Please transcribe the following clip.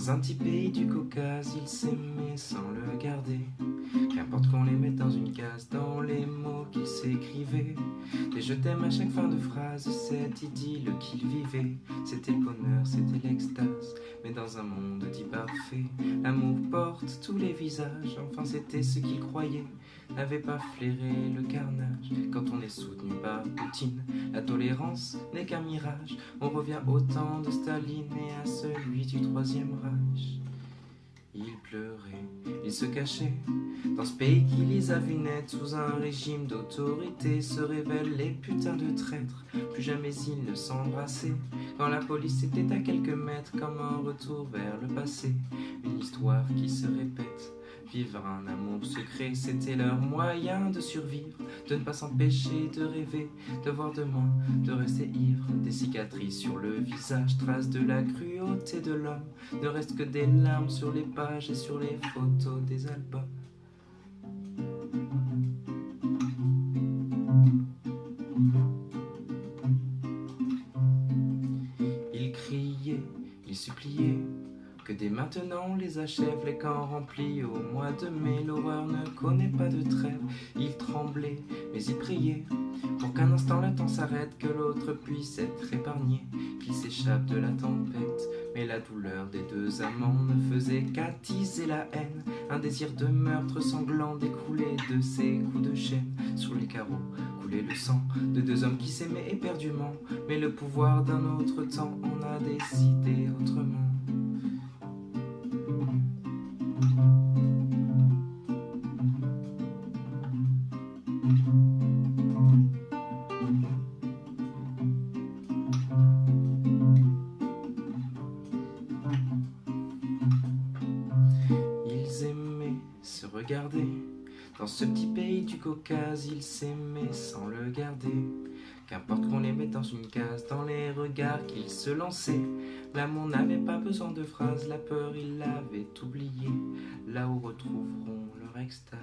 Dans un petit pays du Caucase, ils s'aimaient sans le garder. Qu'importe qu'on les mette dans une case, dans les mots qu'ils s'écrivaient. Des je t'aime à chaque fin de phrase, cette idylle qu'ils vivaient. C'était le bonheur, c'était l'extase, mais dans un monde dit parfait. L'amour porte tous les visages, enfin c'était ce qu'ils croyaient. N'avait pas flairé le carnage, quand on est soutenu par Poutine. La tolérance n'est qu'un mirage, on revient au temps de Staline et à celui du Troisième Reich. Il pleurait, il se cachait dans ce pays qui les a vus naître sous un régime d'autorité. Se révèlent les putains de traîtres, plus jamais ils ne s'embrassaient. Quand la police était à quelques mètres, comme un retour vers le passé. Une histoire qui se répète. Vivre un amour secret, c'était leur moyen de survivre, de ne pas s'empêcher de rêver, de voir demain, de rester ivre. Des cicatrices sur le visage, traces de la cruauté de l'homme. Ne reste que des larmes sur les pages et sur les photos des albums. Ils criaient, ils suppliaient que dès maintenant on les achève, les camps remplis au mois de mai. L'horreur ne connaît pas de trêve. Ils tremblaient, mais ils priaient pour qu'un instant le temps s'arrête, que l'autre puisse être épargné, qu'il s'échappe de la tempête. Mais la douleur des deux amants ne faisait qu'attiser la haine. Un désir de meurtre sanglant découlait de ces coups de chaîne. Sur les carreaux coulait le sang de deux hommes qui s'aimaient éperdument. Mais le pouvoir d'un autre temps en a décidé autrement. Ils aimaient se regarder. Dans ce petit pays du Caucase, ils s'aimaient sans le garder. Qu'importe qu'on les mette dans une case, dans les regards qu'ils se lançaient. L'amour n'avait pas besoin de phrases, la peur ils l'avaient oublié. Là où retrouveront leur extase.